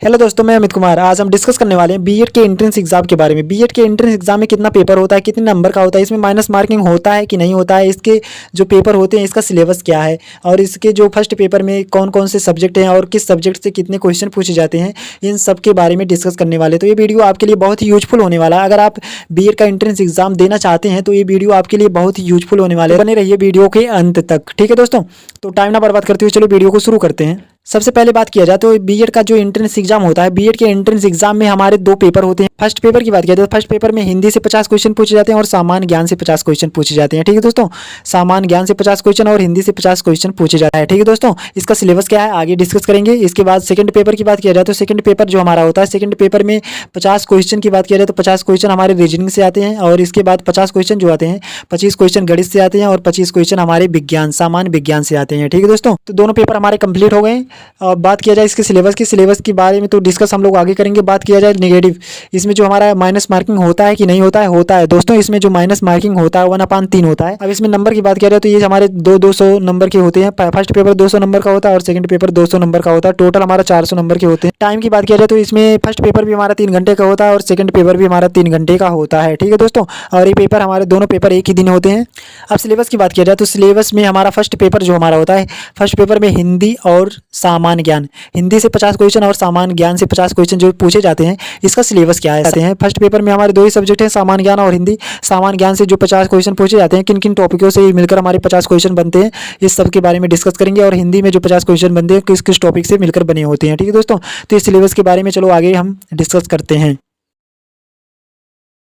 Hello दोस्तों, मैं अमित कुमार। आज हम डिस्कस करने वाले हैं बीएड के एंट्रेंस एग्जाम के बारे में। बीएड के एंट्रेंस एग्जाम में कितना पेपर होता है, कितने नंबर का होता है, इसमें माइनस मार्किंग होता है कि नहीं होता है, इसके जो पेपर होते हैं इसका सिलेबस क्या है, और इसके जो फर्स्ट पेपर में कौन कौन से सब्जेक्ट हैं और किस सब्जेक्ट से कितने क्वेश्चन पूछे जाते हैं, इन सब के बारे में डिस्कस करने वाले। तो ये वीडियो आपके लिए बहुत ही यूजफुल होने वाला है। अगर आप बीएड का एंट्रेंस एग्जाम देना चाहते हैं तो ये वीडियो आपके लिए बहुत ही यूजफुल होने वाले। बने रहिए वीडियो के अंत तक, ठीक है दोस्तों। तो टाइम ना बर्बाद करते हुए चलो वीडियो को शुरू करते हैं। सबसे पहले बात किया जाए तो बीएड का जो एंट्रेंस एग्जाम होता है, बीएड के एंट्रेंस एग्जाम में हमारे दो पेपर होते हैं। फर्स्ट पेपर की बात किया जाए तो फर्स्ट पेपर में हिंदी से 50 क्वेश्चन पूछे जाते हैं और सामान्य ज्ञान से 50 क्वेश्चन पूछे जाते हैं, ठीक है दोस्तों। सामान्य ज्ञान से 50 क्वेश्चन और हिंदी से 50 क्वेश्चन पूछे जाता है, ठीक है दोस्तों। इसका सिलेबस क्या है आगे डिस्कस करेंगे। इसके बाद सेकंड पेपर की बात किया जाए तो सेकंड पेपर जो हमारा होता है, सेकंड पेपर में 50 क्वेश्चन की बात किया जाए तो 50 क्वेश्चन हमारे रीजनिंग से आते हैं, और इसके बाद 50 क्वेश्चन जो आते हैं, 25 क्वेश्चन गणित से आते हैं और 25 क्वेश्चन हमारे विज्ञान सामान्य विज्ञान से आते हैं, ठीक है दोस्तों। तो दोनों पेपर हमारे कंप्लीट हो गए। और बात किया जाए इसके सिलेबस के बारे में तो डिस्कस हम लोग आगे करेंगे। बात किया जाए नेगेटिव, इसमें जो हमारा माइनस मार्किंग होता है कि नहीं होता है, होता है दोस्तों। इसमें जो माइनस मार्किंग होता है 1/3 होता है। अब इसमें नंबर की बात किया जाए तो ये हमारे 200 नंबर के होते हैं। फर्स्ट पेपर 200 नंबर का होता है और सेकंड पेपर 200 नंबर का होता है। टोटल हमारा 400 नंबर के होते हैं। टाइम की बात किया जाए तो इसमें फर्स्ट पेपर भी हमारा 3 घंटे का होता है और सेकंड पेपर भी हमारा 3 घंटे का होता है, ठीक है दोस्तों। और ये पेपर हमारे दोनों पेपर एक ही दिन होते हैं। अब सिलेबस की बात किया जाए तो सिलेबस में हमारा फर्स्ट पेपर जो हमारा होता है, फर्स्ट पेपर में हिंदी और सामान्य ज्ञान, हिंदी से 50 क्वेश्चन और सामान्य ज्ञान से 50 क्वेश्चन जो पूछे जाते हैं, इसका सिलेबस क्या है। फर्स्ट पेपर में हमारे दो ही सब्जेक्ट हैं, सामान्य ज्ञान और हिंदी। सामान्य ज्ञान से जो 50 क्वेश्चन पूछे जाते हैं, किन किन टॉपिकों से मिलकर हमारे 50 क्वेश्चन बनते हैं, इस सब के बारे में डिस्कस करेंगे। और हिंदी में जो 50 क्वेश्चन बनते हैं किस किस टॉपिक से मिलकर बने होते हैं, ठीक है दोस्तों। तो इस सिलेबस के बारे में चलो आगे हम डिस्कस करते हैं।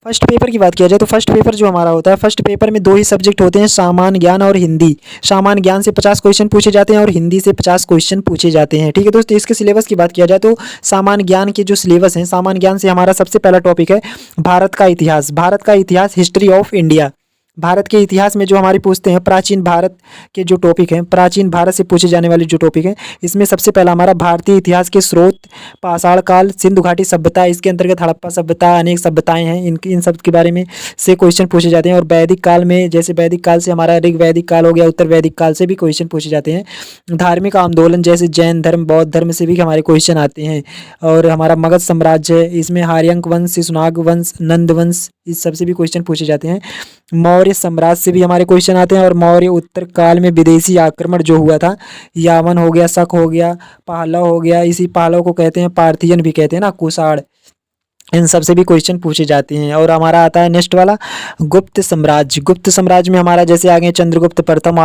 फर्स्ट पेपर की बात किया जाए तो फर्स्ट पेपर जो हमारा होता है, फर्स्ट पेपर में दो ही सब्जेक्ट होते हैं, सामान्य ज्ञान और हिंदी। सामान्य ज्ञान से 50 क्वेश्चन पूछे जाते हैं और हिंदी से 50 क्वेश्चन पूछे जाते हैं, ठीक है दोस्तों। इसके सिलेबस की बात किया जाए तो सामान्य ज्ञान के जो सिलेबस हैं, सामान्य ज्ञान से हमारा सबसे पहला टॉपिक है भारत का इतिहास। भारत का इतिहास, हिस्ट्री ऑफ इंडिया। भारत के इतिहास में जो हमारे पूछते हैं, प्राचीन भारत के जो टॉपिक हैं, प्राचीन भारत से पूछे जाने वाले जो टॉपिक हैं, इसमें सबसे पहला हमारा भारतीय इतिहास के स्रोत, पाषाण काल, सिंधु घाटी सभ्यता, इसके अंतर्गत हड़प्पा सभ्यता, अनेक सभ्यताएं हैं, इन सब के बारे में से क्वेश्चन पूछे जाते हैं। और वैदिक काल में, जैसे वैदिक काल से हमारा ऋग वैदिक काल हो गया, उत्तर वैदिक काल से भी क्वेश्चन पूछे जाते हैं। धार्मिक आंदोलन जैसे जैन धर्म, बौद्ध धर्म से भी हमारे क्वेश्चन आते हैं। और हमारा मगध साम्राज्य है, इसमें हार्यंक वंश, शिशुनाग वंश, नंद वंश, इस सब से भी क्वेश्चन पूछे जाते हैं। मौर्य साम्राज्य से भी हमारे क्वेश्चन आते हैं। और मौर्य उत्तर काल में विदेशी आक्रमण जो हुआ था, यावन हो गया, शक हो गया, पहलव हो गया, इसी पहलव को कहते हैं पार्थियन भी कहते हैं ना, कुषाण, इन सब से भी क्वेश्चन पूछे जाते हैं। और हमारा आता है नेक्स्ट वाला गुप्त साम्राज्य। गुप्त साम्राज्य में हमारा जैसे आगे चंद्रगुप्त प्रथम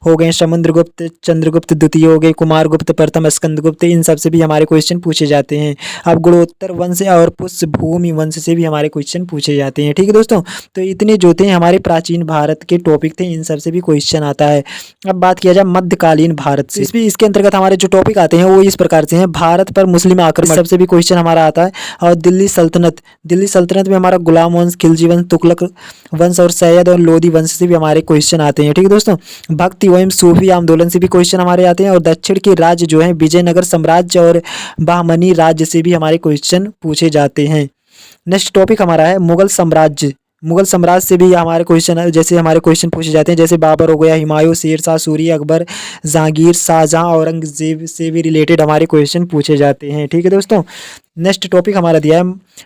हो गए, समुद्रगुप्त, चंद्रगुप्त द्वितीय हो गए, कुमारगुप्त प्रथम, स्कंदगुप्त, इन सब से भी हमारे क्वेश्चन पूछे जाते हैं। अब गुणोत्तर वंश और पुष्यभूमि वंश से भी हमारे क्वेश्चन पूछे जाते हैं, ठीक है दोस्तों। तो इतने जो थे हमारे प्राचीन भारत के टॉपिक थे, इन सब से भी क्वेश्चन आता है। अब बात किया जाए मध्यकालीन भारत से, इसके अंतर्गत हमारे जो टॉपिक आते हैं वो इस प्रकार से हैं। भारत पर मुस्लिम आक्रमण, सबसे भी क्वेश्चन हमारा आता है। और दिल्ली सल्तनत में हमारा गुलाम वंश, खिलजी वंश, तुगलक वंश और सैयद और लोधी वंश से भी हमारे क्वेश्चन आते हैं, ठीक है दोस्तों। भक्ति एवं सूफी आंदोलन से भी क्वेश्चन हमारे आते हैं। और दक्षिण के राज्य जो है, विजयनगर साम्राज्य और बहमनी राज्य से भी हमारे क्वेश्चन पूछे जाते हैं। नेक्स्ट टॉपिक हमारा है मुगल साम्राज्य। मुगल साम्राज्य से भी हमारे क्वेश्चन, जैसे हमारे क्वेश्चन पूछे जाते हैं, जैसे बाबर हो गया, हुमायूं, शेरशाह सूरी, अकबर, जहांगीर, शाहजहां, औरंगजेब से भी रिलेटेड हमारे क्वेश्चन पूछे जाते हैं, ठीक है दोस्तों। नेक्स्ट टॉपिक हमारा दिया है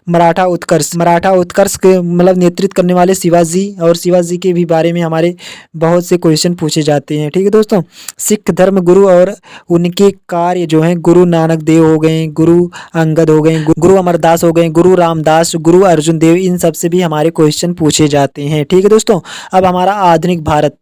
मराठा उत्कर्ष। मराठा उत्कर्ष के मतलब नेतृत्व करने वाले शिवाजी, और शिवाजी के भी बारे में हमारे बहुत से क्वेश्चन पूछे जाते हैं, ठीक है दोस्तों। सिख धर्म गुरु और उनके कार्य जो हैं, गुरु नानक देव हो गए, गुरु अंगद हो गए, गुरु अमरदास हो गए, गुरु रामदास, गुरु अर्जुन देव, इन सब से भी हमारे क्वेश्चन पूछे जाते हैं, ठीक है दोस्तों। अब हमारा आधुनिक भारत,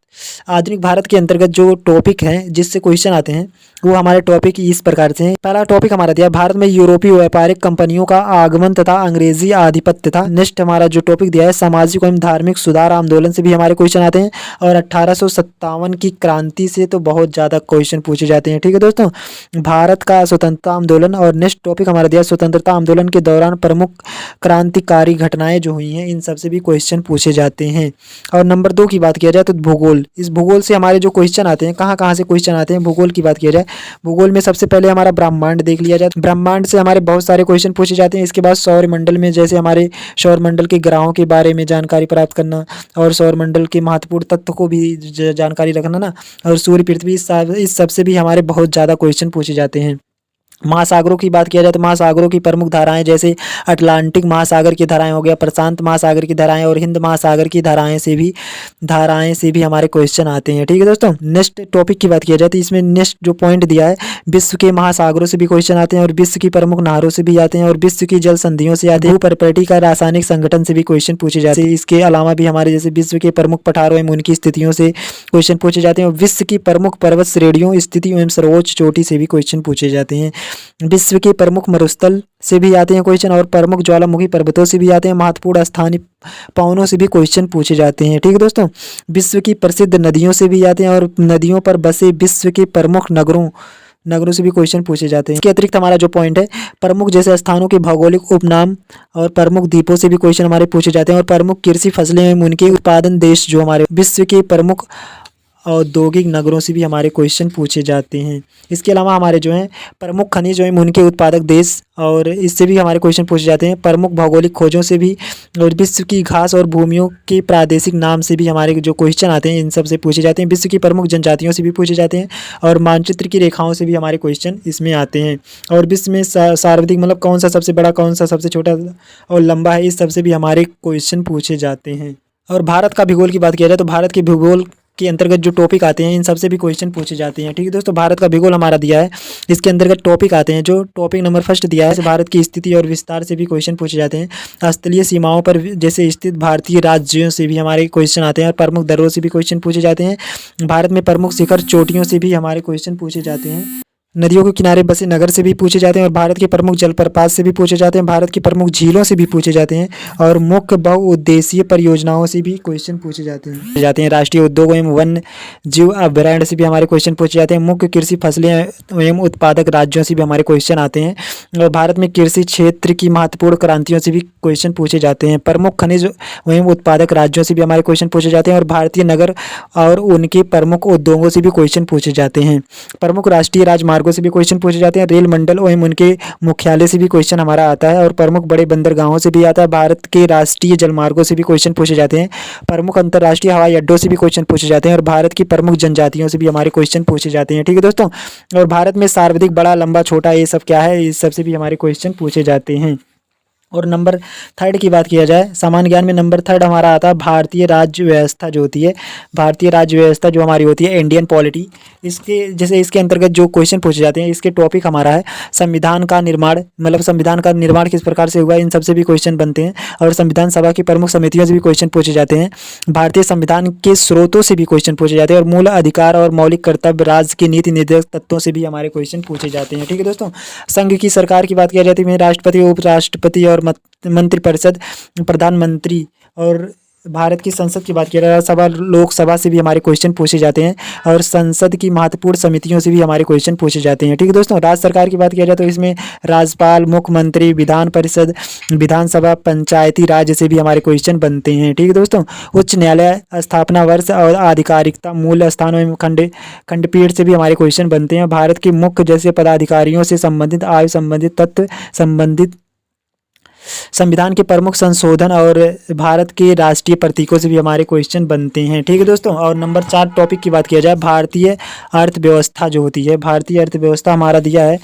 आधुनिक भारत के अंतर्गत जो टॉपिक हैं जिससे क्वेश्चन आते हैं वो हमारे टॉपिक इस प्रकार से हैं। पहला टॉपिक हमारा दिया भारत में यूरोपीय व्यापारिक कंपनियों का आगमन तथा अंग्रेजी आधिपत्य था। नेक्स्ट हमारा जो टॉपिक दिया है सामाजिक एवं धार्मिक सुधार आंदोलन से भी हमारे क्वेश्चन आते हैं। और 1857 की क्रांति से तो बहुत ज़्यादा क्वेश्चन पूछे जाते हैं, ठीक है दोस्तों। भारत का स्वतंत्रता आंदोलन। और नेक्स्ट टॉपिक हमारा दिया स्वतंत्रता आंदोलन के दौरान प्रमुख क्रांतिकारी घटनाएं जो हुई हैं, इन सब से भी क्वेश्चन पूछे जाते हैं। और नंबर 2 की बात किया जाए तो भूगोल। इस भूगोल से हमारे जो क्वेश्चन आते हैं, कहाँ कहाँ से क्वेश्चन आते हैं, भूगोल की बात किया जाए, भूगोल में सबसे पहले हमारा ब्रह्मांड देख लिया जाए। ब्रह्मांड से हमारे बहुत सारे क्वेश्चन पूछे जाते हैं। इसके बाद सौर मंडल में, जैसे हमारे सौर मंडल के ग्रहों के बारे में जानकारी प्राप्त करना, और सौर मंडल के महत्वपूर्ण तत्व को भी जानकारी रखना ना, और सूर्य, पृथ्वी, इस सब से भी हमारे बहुत ज़्यादा क्वेश्चन पूछे जाते हैं। महासागरों की बात किया जाए तो महासागरों की प्रमुख धाराएं जैसे अटलांटिक महासागर की धाराएं हो गया, प्रशांत महासागर की धाराएं और हिंद महासागर की धाराएं से भी हमारे क्वेश्चन आते हैं। ठीक है दोस्तों, नेक्स्ट टॉपिक की बात किया जाए तो इसमें नेक्स्ट जो पॉइंट दिया है, विश्व के महासागरों से भी क्वेश्चन आते हैं और विश्व की प्रमुख नहरों से भी आते हैं और विश्व की जल संधियों से आते हैं, भूप्रकृति का रासायनिक संगठन से भी क्वेश्चन पूछे जाते हैं। इसके अलावा भी हमारे जैसे विश्व के प्रमुख पठारों एवं उनकी स्थितियों से क्वेश्चन पूछे जाते हैं और विश्व की प्रमुख पर्वत श्रेणियों, स्थिति एवं सर्वोच्च चोटी से भी क्वेश्चन पूछे जाते हैं। विश्व के प्रमुख मरुस्थल से भी आते हैं क्वेश्चन और प्रमुख ज्वालामुखी पर्वतों से भी आते हैं, महत्वपूर्ण स्थानीय पवनों से भी क्वेश्चन पूछे जाते हैं। ठीक है दोस्तों, विश्व की प्रसिद्ध नदियों से भी आते हैं और नदियों पर बसे विश्व के प्रमुख नगरों से भी क्वेश्चन पूछे जाते हैं। इसके अतिरिक्त हमारा जो पॉइंट है, प्रमुख जैसे स्थानों के भौगोलिक उपनाम और प्रमुख द्वीपों से भी क्वेश्चन हमारे पूछे जाते हैं और प्रमुख कृषि फसलें एवं उनके उत्पादन देश जो हमारे विश्व के प्रमुख औद्योगिक नगरों से भी हमारे क्वेश्चन पूछे जाते हैं। इसके अलावा हमारे जो हैं प्रमुख खनिज एवं उनके उत्पादक देश और इससे भी हमारे क्वेश्चन पूछे जाते हैं। प्रमुख भौगोलिक खोजों से भी और विश्व की घास और भूमियों के प्रादेशिक नाम से भी हमारे जो क्वेश्चन आते हैं इन सब से पूछे जाते हैं। विश्व की प्रमुख जनजातियों से भी पूछे जाते हैं और मानचित्र की रेखाओं से भी हमारे क्वेश्चन इसमें आते हैं। और विश्व में सार्वधिक मतलब कौन सा सबसे बड़ा, कौन सा सबसे छोटा और लंबा है, इस सब से भी हमारे क्वेश्चन पूछे जाते हैं। और भारत का भूगोल की बात किया जाए तो भारत के भूगोल के अंतर्गत जो टॉपिक आते हैं इन सब से भी क्वेश्चन पूछे जाते हैं। ठीक है दोस्तों, भारत का भूगोल हमारा दिया है, इसके अंतर्गत टॉपिक आते हैं। जो टॉपिक नंबर फर्स्ट दिया है, भारत की स्थिति और विस्तार से भी क्वेश्चन पूछे जाते हैं। स्थलीय सीमाओं पर जैसे स्थित भारतीय राज्यों से भी हमारे क्वेश्चन आते हैं और प्रमुख दर्रों से भी क्वेश्चन पूछे जाते हैं। भारत में प्रमुख शिखर चोटियों से भी हमारे क्वेश्चन पूछे जाते हैं। नदियों के किनारे बसे नगर से भी पूछे जाते हैं और भारत के प्रमुख जलप्रपात से भी पूछे जाते हैं। भारत की प्रमुख झीलों से भी पूछे जाते हैं और मुख्य बहुउद्देशीय परियोजनाओं से भी क्वेश्चन पूछे जाते हैं। राष्ट्रीय उद्योग एवं वन्य जीव अभयारण्य से भी हमारे क्वेश्चन पूछे जाते हैं। मुख्य कृषि फसलें एवं उत्पादक राज्यों से भी हमारे क्वेश्चन आते हैं और भारत में कृषि क्षेत्र की महत्वपूर्ण क्रांतियों से भी क्वेश्चन पूछे जाते हैं। प्रमुख खनिज एवं उत्पादक राज्यों से भी हमारे क्वेश्चन पूछे जाते हैं और भारतीय नगर और उनके प्रमुख उद्योगों से भी क्वेश्चन पूछे जाते हैं। प्रमुख राष्ट्रीय राजमार्गों से भी क्वेश्चन पूछे जाते हैं। रेल मंडल एवं उनके मुख्यालय से भी क्वेश्चन हमारा आता है और प्रमुख बड़े बंदरगाहों से भी आता है। भारत के राष्ट्रीय जलमार्गों से भी क्वेश्चन पूछे जाते हैं। प्रमुख अंतर्राष्ट्रीय हवाई अड्डों से भी क्वेश्चन पूछे जाते हैं और भारत की प्रमुख जनजातियों से भी हमारे क्वेश्चन पूछे जाते हैं। ठीक है दोस्तों, और भारत में सार्वधिक बड़ा, लंबा, छोटा, ये सब क्या है, इस सब से भी हमारे क्वेश्चन पूछे जाते हैं। और नंबर थर्ड की बात किया जाए, सामान्य ज्ञान में नंबर थर्ड हमारा आता है भारतीय राज्य व्यवस्था जो होती है, भारतीय राज्य व्यवस्था जो हमारी होती है, इंडियन पॉलिटी। इसके अंतर्गत जो क्वेश्चन पूछे जाते हैं, इसके टॉपिक हमारा है संविधान का निर्माण, मतलब संविधान का निर्माण किस प्रकार से हुआ, इन सबसे भी क्वेश्चन बनते हैं और संविधान सभा की प्रमुख समितियों से भी क्वेश्चन पूछे जाते हैं। भारतीय संविधान के स्रोतों से भी क्वेश्चन पूछे जाते हैं और मूल अधिकार और मौलिक कर्तव्य, राज्य के नीति निर्देशक तत्वों से भी हमारे क्वेश्चन पूछे जाते हैं। ठीक है दोस्तों, संघ की सरकार की बात की जाती है, राष्ट्रपति, उपराष्ट्रपति और मंत्रिपरिषद, प्रधानमंत्री और भारत की संसद की बात की जाए, राज्यसभा, लोकसभा से भी हमारे क्वेश्चन पूछे जाते हैं और संसद की महत्वपूर्ण समितियों से भी हमारे क्वेश्चन पूछे जाते हैं। ठीक है दोस्तों, राज्य सरकार की बात किया जाए तो इसमें राज्यपाल, मुख्यमंत्री, विधान परिषद, विधानसभा, पंचायती राज से भी हमारे क्वेश्चन बनते हैं। ठीक है दोस्तों, उच्च न्यायालय, स्थापना वर्ष और आधिकारिकता, मूल स्थानों एवं खंडपीठ से भी हमारे क्वेश्चन बनते हैं। भारत के मुख्य जैसे पदाधिकारियों से संबंधित, आयु संबंधित तथ्य संबंधित, संविधान के प्रमुख संशोधन और भारत के राष्ट्रीय प्रतीकों से भी हमारे क्वेश्चन बनते हैं। ठीक है दोस्तों, और नंबर 4 टॉपिक की बात किया जाए, भारतीय अर्थव्यवस्था जो होती है, भारतीय अर्थव्यवस्था हमारा दिया है।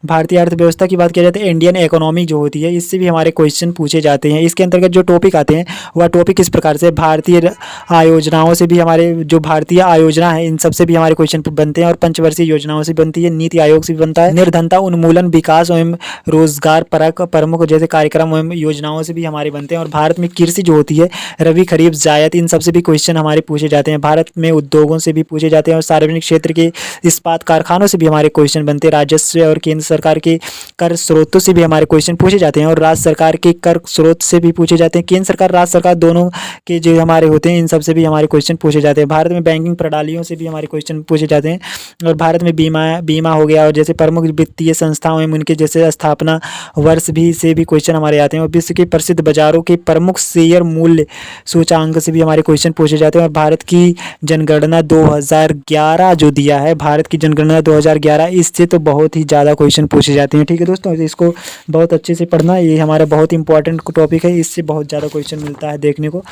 भारतीय अर्थव्यवस्था की बात किया जाए तो इंडियन इकोनॉमी जो होती है, इससे भी हमारे क्वेश्चन पूछे जाते हैं। इसके अंतर्गत जो टॉपिक आते हैं वह टॉपिक इस प्रकार से, भारतीय आयोजनाओं से भी हमारे जो भारतीय आयोजना है इन सब से भी हमारे क्वेश्चन बनते हैं और पंचवर्षीय योजनाओं से बनती है, नीति आयोग से भी बनता है, निर्धनता उन्मूलन, विकास एवं रोजगार परक प्रमुख जैसे कार्यक्रम एवं योजनाओं से भी हमारे बनते हैं। और भारत में कृषि जो होती है, रबी, खरीफ, जायद, इन सब से भी क्वेश्चन हमारे पूछे जाते हैं। भारत में उद्योगों से भी पूछे जाते हैं और सार्वजनिक क्षेत्र के इस्पात कारखानों से भी हमारे क्वेश्चन बनते हैं। राजस्व और केंद्र सरकार के कर स्रोतों से भी हमारे क्वेश्चन पूछे जाते हैं और राज्य सरकार के कर स्रोत से भी पूछे जाते हैं। केंद्र सरकार, राज्य सरकार दोनों के जो हमारे होते हैं इन सब से भी हमारे क्वेश्चन पूछे जाते हैं। भारत में बैंकिंग प्रणालियों से भी हमारे क्वेश्चन पूछे जाते हैं और भारत में बीमा हो गया और जैसे प्रमुख वित्तीय संस्थाओं एवं उनके जैसे स्थापना वर्ष भी से भी क्वेश्चन हमारे आते हैं और विश्व के प्रसिद्ध बाजारों के प्रमुख शेयर मूल्य सूचांक से भी हमारे क्वेश्चन पूछे जाते हैं। और भारत की जनगणना 2011 जो दिया है, भारत की जनगणना 2011, इससे तो बहुत ही ज़्यादा क्वेश्चन क्वेश्चन पूछे जाते हैं। ठीक है दोस्तों, इसको बहुत अच्छे से पढ़ना, ये हमारा बहुत इंपॉर्टेंट टॉपिक है, इससे बहुत ज़्यादा क्वेश्चन मिलता है देखने को।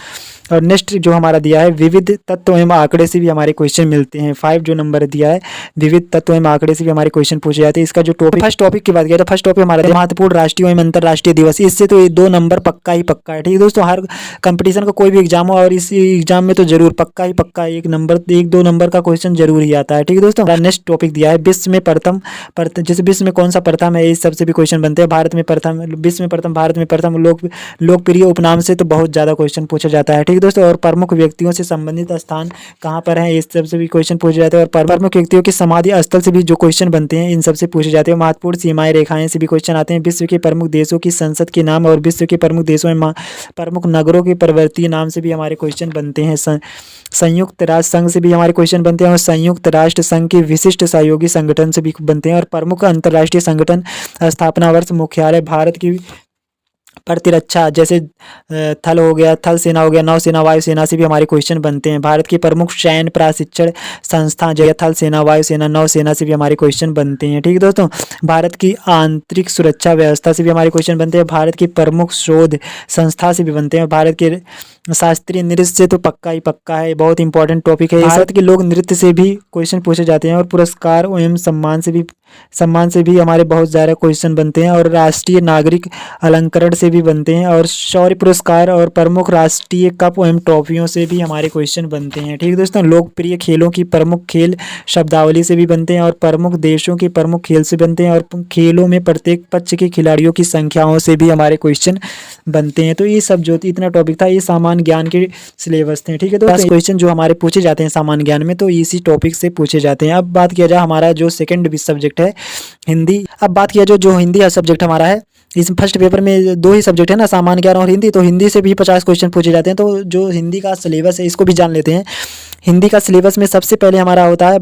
और नेक्स्ट जो हमारा दिया है, विविध तत्व एवं आंकड़े से भी हमारे क्वेश्चन मिलते हैं। 5 जो नंबर दिया है, विविध तत्व एवं आंकड़े से भी हमारे क्वेश्चन पूछे जाते हैं। इसका जो टॉपिक, फर्स्ट टॉपिक की बात किया तो फर्स्ट टॉपिक हमारा महत्वपूर्ण राष्ट्रीय एवं अंतर्राष्ट्रीय दिवस, इससे तो ये 2 नंबर पक्का ही पक्का है। ठीक है दोस्तों, हर कंपटीशन का कोई भी एग्जाम हो और इस एग्जाम में तो जरूर पक्का ही पक्का 1-2 नंबर का क्वेश्चन जरूर ही आता है। ठीक है दोस्तों, नेक्स्ट टॉपिक दिया है, विश्व में प्रथम जैसे विश्व में कौन सा प्रथम है, इस सबसे भी क्वेश्चन बनते हैं। भारत में प्रथम, विश्व में प्रथम, भारत में प्रथम, लोकप्रिय उपनाम से तो बहुत ज़्यादा क्वेश्चन पूछा जाता है। ठीक है दोस्तों, और प्रमुख व्यक्तियों से संबंधित स्थान कहाँ पर है, इस सबसे भी क्वेश्चन पूछे जाते हैं। और प्रमुख व्यक्तियों की समाधि स्थल से भी जो क्वेश्चन बनते हैं, इन सबसे पूछे जाते हैं। महत्वपूर्ण सीमाएं रेखाएं से भी क्वेश्चन आते हैं। विश्व के प्रमुख देशों की संसद के नाम और विश्व के प्रमुख देशों में प्रमुख नगरों के प्रवर्तीय नाम से भी हमारे क्वेश्चन बनते हैं। संयुक्त राष्ट्र संघ से भी हमारे क्वेश्चन बनते हैं और संयुक्त राष्ट्र संघ के विशिष्ट सहयोगी संगठन से भी बनते हैं। और प्रमुख अंतर्राष्ट्रीय संगठन, स्थापना वर्ष, मुख्यालय, भारत की प्रतिरक्षा, जैसे थल हो गया, थल सेना हो गया, नौसेना, वायुसेना से भी हमारे क्वेश्चन बनते हैं। भारत की प्रमुख सैन्य प्रशिक्षण संस्था, जगह थल सेना, वायुसेना, नौसेना से भी हमारे क्वेश्चन बनते हैं। ठीक है दोस्तों, भारत की आंतरिक सुरक्षा व्यवस्था से भी हमारे क्वेश्चन बनते हैं। भारत की प्रमुख शोध संस्था से भी बनते हैं। भारत के शास्त्रीय नृत्य से तो पक्का ही पक्का है, बहुत इंपॉर्टेंट टॉपिक है। भारत के लोक नृत्य से भी क्वेश्चन पूछे जाते हैं। और पुरस्कार एवं सम्मान से भी हमारे बहुत ज़्यादा क्वेश्चन बनते हैं। और राष्ट्रीय नागरिक अलंकरण से भी बनते हैं। और शौर्य पुरस्कार और प्रमुख राष्ट्रीय कप एवं ट्रॉफियों से भी हमारे क्वेश्चन बनते हैं। ठीक है दोस्तों, लोकप्रिय खेलों की प्रमुख खेल शब्दावली से भी बनते हैं। और प्रमुख देशों के प्रमुख खेल से बनते हैं। और खेलों में प्रत्येक पक्ष के खिलाड़ियों की संख्याओं से भी हमारे क्वेश्चन बनते हैं। तो ये सब जो इतना टॉपिक था, ये सामान्य ज्ञान के सिलेबस थे। ठीक है दोस्तों, क्वेश्चन जो हमारे पूछे जाते हैं सामान्य ज्ञान में, तो इसी टॉपिक से पूछे जाते हैं। अब बात किया जाए हमारा जो सेकंड सब्जेक्ट है, हिंदी। अब बात किया जो हिंदी सब्जेक्ट हमारा है, इस फर्स्ट पेपर में 2 ही सब्जेक्ट है ना, सामान्य ज्ञान और हिंदी, तो हिंदी से भी 50 क्वेश्चन पूछे जाते हैं। तो जो हिंदी का सिलेबस है, इसको भी जान लेते हैं। हिंदी का सिलेबस में सबसे पहले हमारा होता है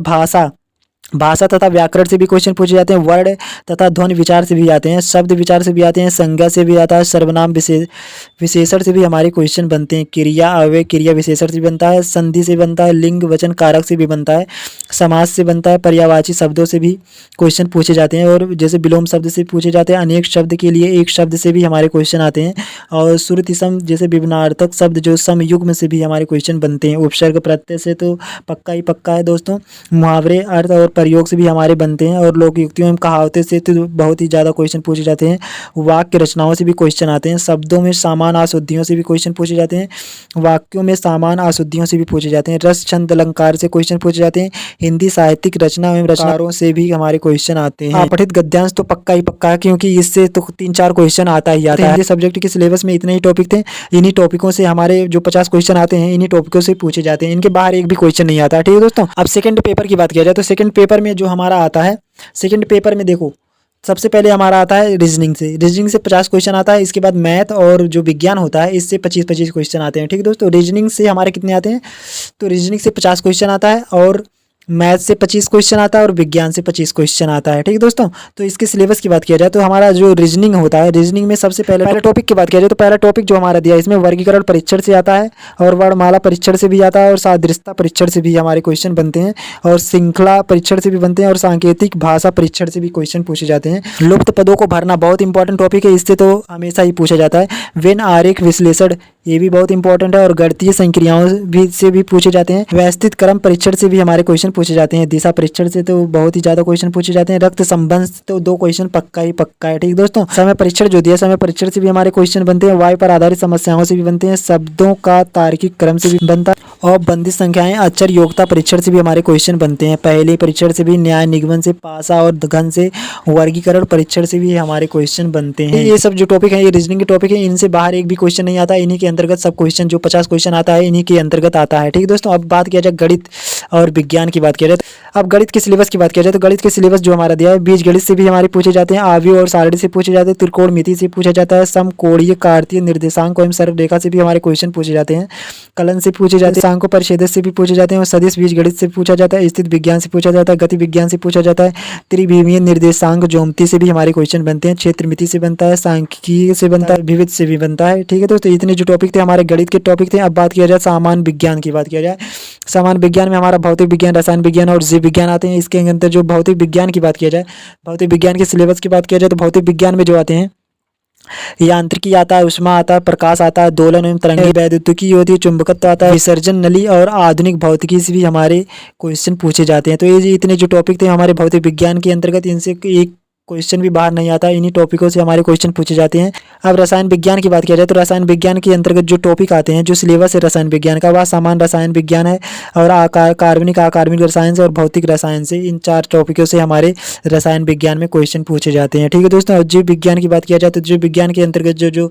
भाषा तथा व्याकरण से भी क्वेश्चन पूछे जाते हैं। वर्ण तथा ध्वनि विचार से भी आते हैं। शब्द विचार से भी आते हैं। संज्ञा से भी आता है। सर्वनाम विशेषण से भी हमारे क्वेश्चन बनते हैं। क्रिया अव्यय क्रिया विशेषण से भी बनता है। संधि से बनता है। लिंग वचन कारक से भी बनता है। समास से बनता है। पर्यायवाची शब्दों से भी क्वेश्चन पूछे जाते हैं। और जैसे विलोम शब्द से पूछे जाते हैं। अनेक शब्द के लिए एक शब्द से भी हमारे क्वेश्चन आते हैं। और श्रुति सम जैसे विभिन्नार्थक शब्द जो समयुग्म से भी हमारे क्वेश्चन बनते हैं। उपसर्ग प्रत्यय से तो पक्का ही पक्का है दोस्तों। मुहावरे, अर्थ और प्रयोग से भी हमारे बनते हैं। और लोक युक्तियों एवं कहावतें से तो बहुत ही ज़्यादा क्वेश्चन पूछे जाते हैं। वाक्य रचनाओं से भी क्वेश्चन आते हैं। शब्दों में समान अशुद्धियों से भी क्वेश्चन पूछे जाते हैं। वाक्यों में समान अशुद्धियों से भी पूछे जाते हैं। रस छंद अलंकार से क्वेश्चन पूछे जाते हैं। हिंदी साहित्यिक रचना एवं रचनाओं से भी हमारे क्वेश्चन आते हैं। पठित गद्यांश तो पक्का ही पक्का है, क्योंकि इससे तो 3-4 क्वेश्चन आता ही आता है। हिंदी सब्जेक्ट के सिलेबस में इतने ही टॉपिक थे। इन्हीं टॉपिकों से हमारे जो 50 क्वेश्चन आते हैं, इन्हीं टॉपिकों से पूछे जाते हैं। इनके बाहर एक भी क्वेश्चन नहीं आता। ठीक है दोस्तों, अब सेकंड पेपर की बात किया जाए तो सेकंड पेपर में जो हमारा आता है, सेकंड पेपर में देखो सबसे पहले हमारा आता है रीजनिंग से 50 क्वेश्चन आता है। इसके बाद मैथ और जो विज्ञान होता है, इससे 25-25 क्वेश्चन आते हैं। ठीक है दोस्तों, रीजनिंग से हमारे कितने आते हैं, तो रीजनिंग से 50 क्वेश्चन आता है। और मैथ से 25 क्वेश्चन आता है। और विज्ञान से 25 क्वेश्चन आता है। ठीक है दोस्तों, तो इसके सिलेबस की बात किया जाए तो हमारा जो रीजनिंग होता है, रीजनिंग में सबसे पहले टॉपिक की बात किया जाए तो पहला टॉपिक जो हमारा दिया है, इसमें वर्गीकरण परीक्षण से आता है। और वर्णमाला परीक्षण से भी आता है। और सादृश्यता परीक्षण से भी हमारे क्वेश्चन बनते हैं। और श्रृंखला परीक्षण से भी बनते हैं। और सांकेतिक भाषा परीक्षण से भी क्वेश्चन पूछे जाते हैं। लुप्त पदों को भरना बहुत इंपॉर्टेंट टॉपिक है, इससे तो हमेशा ही पूछा जाता है। वेन आरेख विश्लेषण, ये भी बहुत इंपॉर्टेंट है। और गणितीय संक्रियाओं से भी पूछे जाते हैं। व्यवस्थित क्रम परीक्षण से भी हमारे क्वेश्चन पूछे जाते हैं। दिशा परीक्षण से तो बहुत ही ज्यादा क्वेश्चन पूछे जाते हैं। रक्त संबंध से तो 2 क्वेश्चन पक्का ही पक्का है। ठीक दोस्तों, समय परीक्षण जो दिया, समय परीक्षण से भी हमारे क्वेश्चन बनते हैं। वायु पर आधारित समस्याओं से भी बनते हैं। शब्दों का तार्किक क्रम से भी बनता है। और बंदित संख्याएं अक्षर योग्यता परीक्षण से भी हमारे क्वेश्चन बनते हैं। पहले परीक्षण से भी, न्याय निगमन से, पासा और घन से, वर्गीकरण परीक्षण से भी हमारे क्वेश्चन बनते हैं। ये सब जो टॉपिक है, ये रीजनिंग के टॉपिक है। इनसे बाहर एक भी क्वेश्चन नहीं आता। इन्हीं के अंतर्गत सब क्वेश्चन जो 50 क्वेश्चन आता है, इन्हीं के अंतर्गत आता है। ठीक दोस्तों, अब बात किया जाए गणित और विज्ञान की बात किया जाए। अब गणित के सिलेबस की बात किया जाए तो गणित के सिलेबस जो हमारा दिया है, बीज गणित से भी हमारे पूछे जाते हैं। आव्यूह और सारणी से पूछे जाते हैं। त्रिकोणमिति से पूछा जाता है। समकोणीय, कार्तीय, निर्देशांक एवं सर्वरेखा से भी हमारे क्वेश्चन पूछे जाते हैं। कलन से पूछे जाते हैं। सांख्य परिच्छेद से भी पूछे जाते हैं। और सदिश बीज गणित से पूछा जाता है। स्थित विज्ञान से पूछा जाता है। गति विज्ञान से पूछा जाता है। त्रिविमीय निर्देशांक ज्योमिति से भी हमारे क्वेश्चन बनते हैं। क्षेत्रमिति से बनता है। सांख्यिकीय से बनता है। विविध से भी बनता है। ठीक है दोस्तों, इतने जो टॉपिक थे हमारे गणित के टॉपिक थे। अब बात किया जाए सामान्य विज्ञान की बात किया जाए। सामान्य विज्ञान में हमारा भौतिक विज्ञान, रसायन विज्ञान और जीव विज्ञान आते हैं। इसके अंदर जो भौतिक विज्ञान की बात किया जाए, भौतिक विज्ञान के सिलेबस की बात किया जाए तो भौतिक विज्ञान में जो आते हैं यांत्रिकी आता है, उष्मा आता है, प्रकाश आता है, दोलन एवं तरंगे, वैद्युतिकी होती है, चुंबकत्व आता है, विसर्जन नली और आधुनिक भौतिकी से भी हमारे क्वेश्चन पूछे जाते हैं। तो ये इतने जो टॉपिक थे हमारे भौतिक विज्ञान के अंतर्गत, इनसे एक क्वेश्चन भी बाहर नहीं आता, इन्हीं टॉपिकों से हमारे क्वेश्चन पूछे जाते हैं। अब रसायन विज्ञान की बात किया जाए तो रसायन विज्ञान के अंतर्गत जो टॉपिक आते हैं, जो सिलेबस है रसायन विज्ञान का, वह सामान्य रसायन विज्ञान है और कार्बनिक अकार्बनिक रसायन से और भौतिक रसायन से, इन 4 टॉपिकों से हमारे रसायन विज्ञान में क्वेश्चन पूछे जाते हैं। ठीक है दोस्तों। जीव विज्ञान की बात किया जाए तो जीव विज्ञान के अंतर्गत जो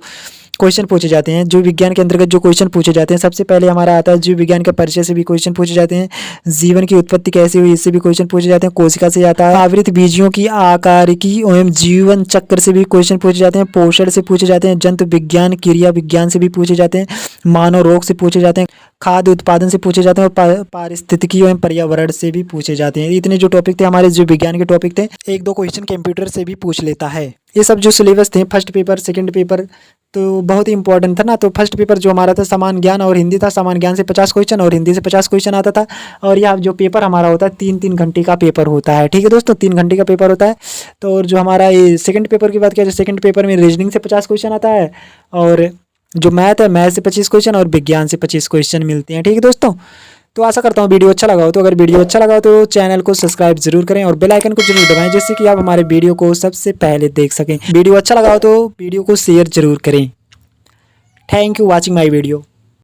क्वेश्चन पूछे जाते हैं, जीव विज्ञान के अंतर्गत जो क्वेश्चन पूछे जाते हैं, सबसे पहले हमारा आता है जीव विज्ञान का परिचय से भी क्वेश्चन पूछे जाते हैं, जीवन की उत्पत्ति कैसे हुई इससे भी क्वेश्चन पूछे जाते हैं, कोशिका से आता है, आवृत बीजियों की आकारिकी एवं जीवन चक्र से भी क्वेश्चन पूछे जाते हैं, पोषण से पूछे जाते हैं, जंतु विज्ञान क्रिया विज्ञान से भी पूछे जाते हैं, मानव रोग से पूछे जाते हैं, खाद्य उत्पादन से पूछे जाते हैं और पारिस्थितिकी एवं पर्यावरण से भी पूछे जाते हैं। इतने जो टॉपिक थे हमारे जीव विज्ञान के टॉपिक थे। 1-2 क्वेश्चन कंप्यूटर से भी पूछ लेता है। ये सब जो सिलेबस थे, फर्स्ट पेपर सेकंड पेपर, तो बहुत ही इंपॉर्टेंट था ना। तो फर्स्ट पेपर जो हमारा था सामान्य ज्ञान और हिंदी था। सामान्य ज्ञान से 50 क्वेश्चन और हिंदी से 50 क्वेश्चन आता था। और यह जो पेपर हमारा होता है 3-3 घंटे का पेपर होता है। ठीक है दोस्तों, 3 घंटे का पेपर होता है। तो और जो हमारा ये सेकंड पेपर की बात किया जाए, सेकंड पेपर में रीजनिंग से 50 क्वेश्चन आता है और जो मैथ है, मैथ से 25 क्वेश्चन और विज्ञान से 25 क्वेश्चन मिलते हैं। ठीक है दोस्तों। तो आशा करता हूँ वीडियो अच्छा लगा हो। तो अगर वीडियो अच्छा लगा हो तो चैनल को सब्सक्राइब जरूर करें और बेल आइकन को जरूर दबाएं, जिससे कि आप हमारे वीडियो को सबसे पहले देख सकें। वीडियो अच्छा लगा हो तो वीडियो को शेयर जरूर करें। Thank you watching my video.